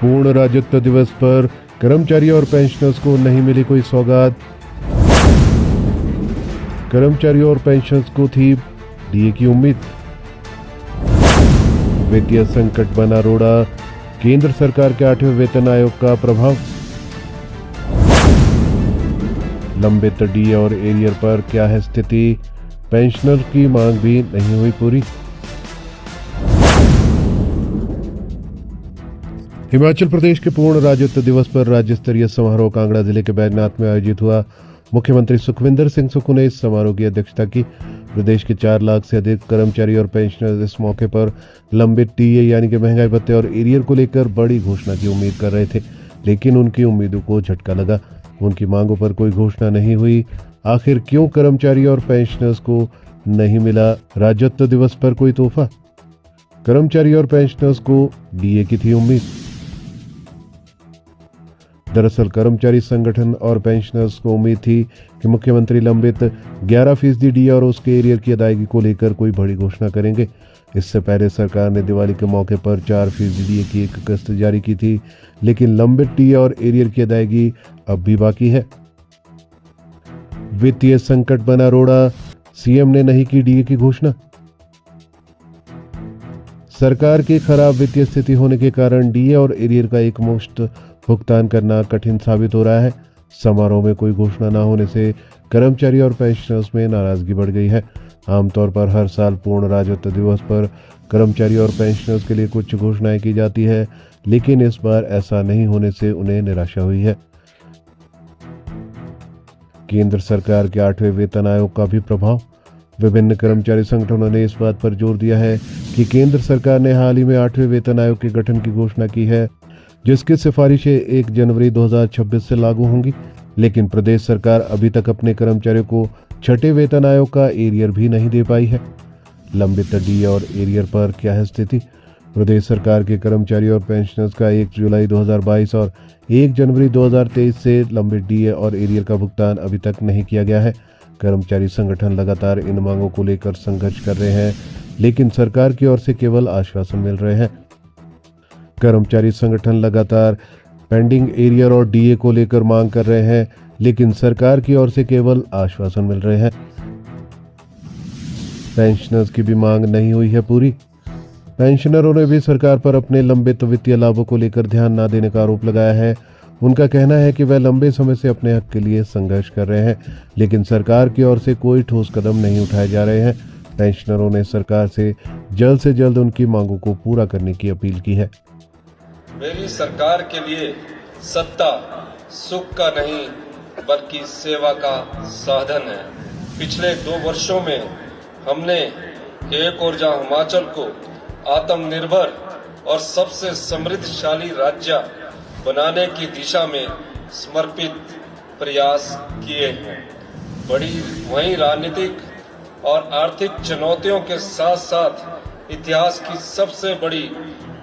पूर्ण राज्यत्व दिवस पर कर्मचारी और पेंशनर्स को नहीं मिली कोई सौगात। कर्मचारियों और पेंशनर्स को थी डीए की उम्मीद। वित्तीय संकट बना रोड़ा, केंद्र सरकार के 8वें वेतन आयोग का प्रभाव। लंबित डीए और एरियर पर क्या है स्थिति, पेंशनर की मांग भी नहीं हुई पूरी। हिमाचल प्रदेश के पूर्ण राज्यत्व दिवस पर राज्य स्तरीय समारोह कांगड़ा जिले के बैजनाथ में आयोजित हुआ। मुख्यमंत्री सुखविंदर सिंह सुक्खू ने इस समारोह की अध्यक्षता की। प्रदेश के 4 लाख से अधिक कर्मचारी और पेंशनर्स इस मौके पर लंबित डीए यानी कि महंगाई भत्ते और एरियर को लेकर बड़ी घोषणा की उम्मीद कर रहे थे, लेकिन उनकी उम्मीदों को झटका लगा। उनकी मांगों पर कोई घोषणा नहीं हुई। आखिर क्यों कर्मचारी और पेंशनर्स को नहीं मिला राज्यत्व दिवस पर कोई तोहफा? कर्मचारी और पेंशनर्स को डीए की थी उम्मीद। दरअसल कर्मचारी संगठन और पेंशनर्स को उम्मीद थी कि मुख्यमंत्री लंबित 11% डीए और उसके एरियर की अदायगी को लेकर कोई बड़ी घोषणा करेंगे। इससे पहले सरकार ने दिवाली के मौके पर 4% डीए की एक किस्त जारी की थी, लेकिन लंबित डीए और एरियर की अदायगी अब भी बाकी है। वित्तीय संकट बना रोड़ा, सीएम ने नहीं की डीए की घोषणा। सरकार की खराब वित्तीय स्थिति होने के कारण डीए और एरियर का एकमुश्त भुगतान करना कठिन साबित हो रहा है। समारोह में कोई घोषणा न होने से कर्मचारी और पेंशनर्स में नाराजगी बढ़ गई है। आमतौर पर हर साल पूर्ण राज्यत्व दिवस पर कर्मचारी और पेंशनर्स के लिए कुछ घोषणाएं की जाती है, लेकिन इस बार ऐसा नहीं होने से उन्हें निराशा हुई है। केंद्र सरकार के 8वें वेतन आयोग का भी प्रभाव। विभिन्न कर्मचारी संगठनों ने इस बात पर जोर दिया है कि केंद्र सरकार ने हाल ही में 8वें वेतन आयोग के गठन की घोषणा की है, जिसकी सिफारिशें 1 जनवरी 2026 से लागू होंगी, लेकिन प्रदेश सरकार अभी तक अपने कर्मचारियों को 6ठे वेतन आयोग का एरियर भी नहीं दे पाई है। लंबित डीए और एरियर पर क्या है स्थिति? प्रदेश सरकार के कर्मचारी और पेंशनर्स का 1 जुलाई 2022 और 1 जनवरी 2023 से लंबित डीए और एरियर का भुगतान अभी तक नहीं किया गया है। कर्मचारी संगठन लगातार इन मांगों को लेकर संघर्ष कर रहे हैं, लेकिन सरकार की ओर से केवल आश्वासन मिल रहे हैं। कर्मचारी संगठन लगातार पेंडिंग एरियर और डीए को लेकर मांग कर रहे हैं, लेकिन सरकार की ओर से केवल आश्वासन मिल रहे हैं। पेंशनर्स की भी मांग नहीं हुई है पूरी। पेंशनरों ने भी सरकार पर अपने लंबित वित्तीय लाभों को लेकर ध्यान न देने का आरोप लगाया है। उनका कहना है कि वह लंबे समय से अपने हक के लिए संघर्ष कर रहे हैं, लेकिन सरकार की ओर से कोई ठोस कदम नहीं उठाए जा रहे हैं। पेंशनरों ने सरकार से जल्द उनकी मांगों को पूरा करने की अपील की है। मेरी सरकार के लिए सत्ता सुख का नहीं बल्कि सेवा का साधन है। पिछले 2 वर्षों में हमने एक ओर जहां हिमाचल को आत्मनिर्भर और सबसे समृद्धशाली राज्य बनाने की दिशा में समर्पित प्रयास किए हैं, वहीं राजनीतिक और आर्थिक चुनौतियों के साथ साथ इतिहास की सबसे बड़ी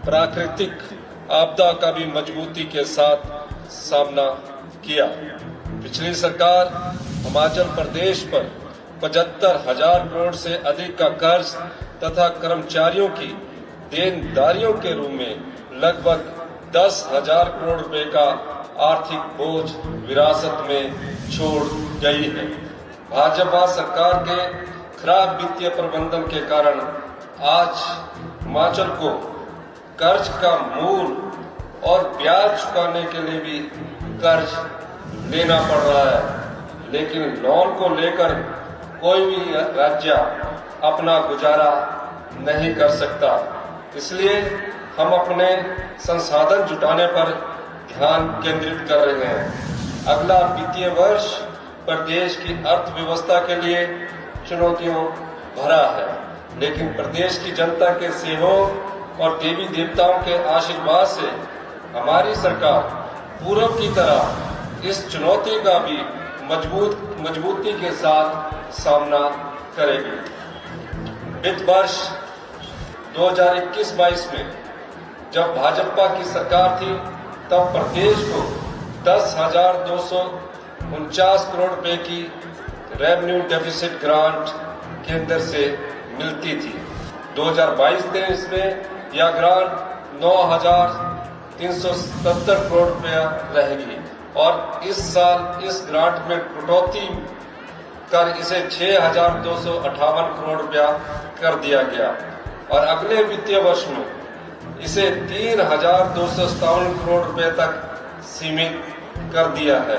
प्राकृतिक आपदा का भी मजबूती के साथ सामना किया। पिछली सरकार हिमाचल प्रदेश पर 75,000 करोड़ से अधिक का कर्ज तथा कर्मचारियों की देनदारियों के रूप में लगभग 10,000 करोड़ रुपए का आर्थिक बोझ विरासत में छोड़ गई है। भाजपा सरकार के खराब वित्तीय प्रबंधन के कारण आज हिमाचल को कर्ज का मूल और ब्याज चुकाने के लिए भी कर्ज लेना पड़ रहा है, लेकिन लोन को लेकर कोई भी राज्य अपना गुजारा नहीं कर सकता। इसलिए हम अपने संसाधन जुटाने पर ध्यान केंद्रित कर रहे हैं। अगला वित्तीय वर्ष प्रदेश की अर्थव्यवस्था के लिए चुनौतियों भरा है, लेकिन प्रदेश की जनता के सहयोग और देवी देवताओं के आशीर्वाद से हमारी सरकार पूर्व की तरह इस चुनौती का भी मजबूती के साथ सामना करेगी। वित्त वर्ष 2021-22 में जब भाजपा की सरकार थी, तब प्रदेश को 10,249 करोड़ रुपए की रेवेन्यू डेफिसिट ग्रांट केंद्र से मिलती थी। 2022-23 में यह ग्रांट 377 करोड़ रुपया रहेगी और इस साल इस ग्रांट में कटौती कर इसे 6,258 करोड़ रुपया कर दिया गया और अगले वित्तीय वर्ष में इसे 3,257 करोड़ रुपए तक सीमित कर दिया है।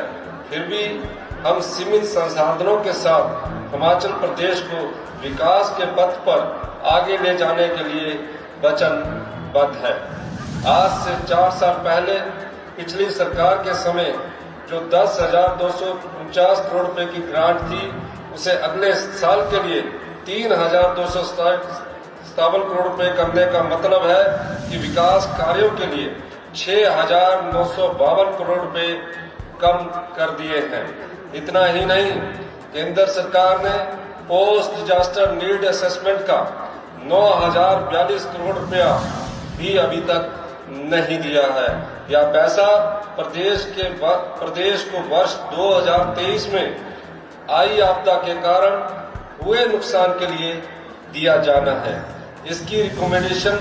फिर भी हम सीमित संसाधनों के साथ हिमाचल प्रदेश को विकास के पथ पर आगे ले जाने के लिए वचनबद्ध है। आज से 4 साल पहले पिछली सरकार के समय जो 10,249 करोड़ रुपए की ग्रांट थी, उसे अगले साल के लिए 3,257 करोड़ रुपए करने का मतलब है कि विकास कार्यों के लिए 6,952 करोड़ रुपए कम कर दिए हैं। इतना ही नहीं, केंद्र सरकार ने पोस्ट डिजास्टर नीड असेसमेंट का 9,042 करोड़ रुपया भी अभी तक नहीं दिया है। यह पैसा प्रदेश को वर्ष 2023 में आई आपदा के कारण हुए नुकसान के लिए दिया जाना है। इसकी रिकमेंडेशन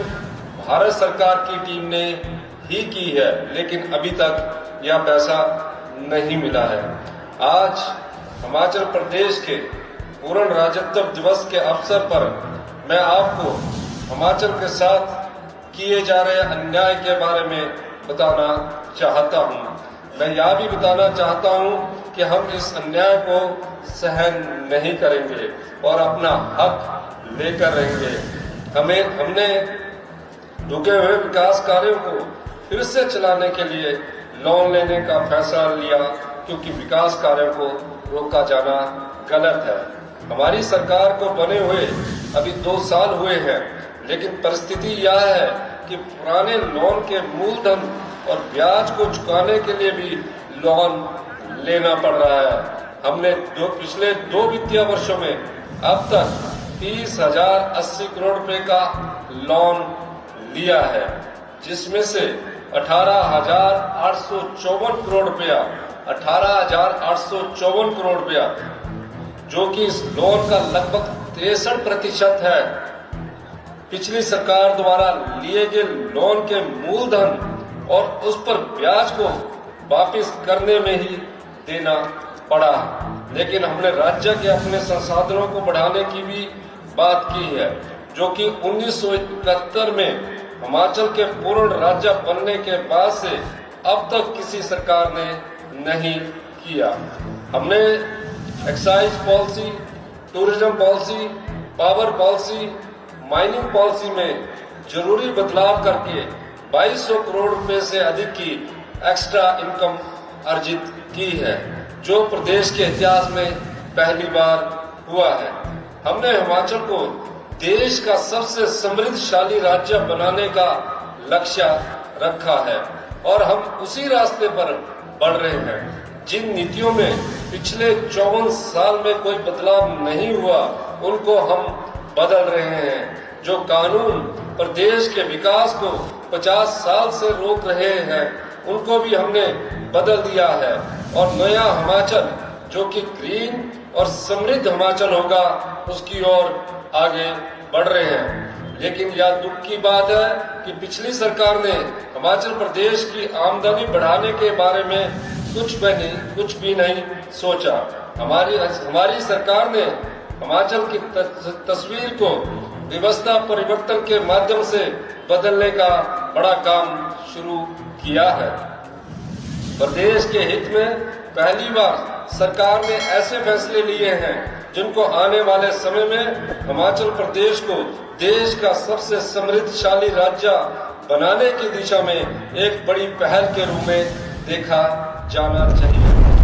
भारत सरकार की टीम ने ही की है, लेकिन अभी तक यह पैसा नहीं मिला है। आज हिमाचल प्रदेश के पूर्ण राज्यत्व दिवस के अवसर पर मैं आपको हिमाचल के साथ किए जा रहे अन्याय के बारे में बताना चाहता हूं। मैं यह भी बताना चाहता हूं कि हम इस अन्याय को सहन नहीं करेंगे और अपना हक लेकर रहेंगे। हमने रुके हुए विकास कार्यों को फिर से चलाने के लिए लोन लेने का फैसला लिया, क्योंकि विकास कार्यों को रोका जाना गलत है। हमारी सरकार को बने हुए अभी 2 साल हुए हैं, लेकिन परिस्थिति यह है कि पुराने लोन के मूलधन और ब्याज को चुकाने के लिए भी लोन लेना पड़ रहा है। हमने पिछले 2 वित्तीय वर्षों में अब तक 30,080 करोड़ रुपए का लोन लिया है, जिसमें से 18,854 करोड़ रुपया 18,854 करोड़ रुपया, जो कि इस लोन का लगभग 63% है, पिछली सरकार द्वारा लिए गए लोन के मूलधन और उस पर ब्याज को वापस करने में ही देना पड़ा। लेकिन हमने राज्य के अपने संसाधनों को बढ़ाने की भी बात की है, जो कि 1971 में हिमाचल के पूर्ण राज्य बनने के बाद से अब तक किसी सरकार ने नहीं किया। हमने excise policy, tourism policy, power policy, mining policy में जरूरी बदलाव करके 2200 करोड़ रुपए से अधिक की एक्स्ट्रा इनकम अर्जित की है, जो प्रदेश के इतिहास में पहली बार हुआ है। हमने हिमाचल को देश का सबसे समृद्धशाली राज्य बनाने का लक्ष्य रखा है और हम उसी रास्ते पर बढ़ रहे हैं। जिन नीतियों में पिछले 54 साल में कोई बदलाव नहीं हुआ, उनको हम बदल रहे हैं। जो कानून प्रदेश के विकास को 50 साल से रोक रहे हैं, उनको भी हमने बदल दिया है और नया हिमाचल, जो कि ग्रीन और समृद्ध हिमाचल होगा, उसकी ओर आगे बढ़ रहे हैं। लेकिन यह दुख की बात है कि पिछली सरकार ने हिमाचल प्रदेश की आमदनी बढ़ाने के बारे में कुछ भी नहीं सोचा। हमारी सरकार ने हिमाचल की तस्वीर को व्यवस्था परिवर्तन के माध्यम से बदलने का बड़ा काम शुरू किया है। प्रदेश के हित में पहली बार सरकार ने ऐसे फैसले लिए हैं जिनको आने वाले समय में हिमाचल प्रदेश को देश का सबसे समृद्धशाली राज्य बनाने की दिशा में एक बड़ी पहल के रूप में देखा जाना चाहिए।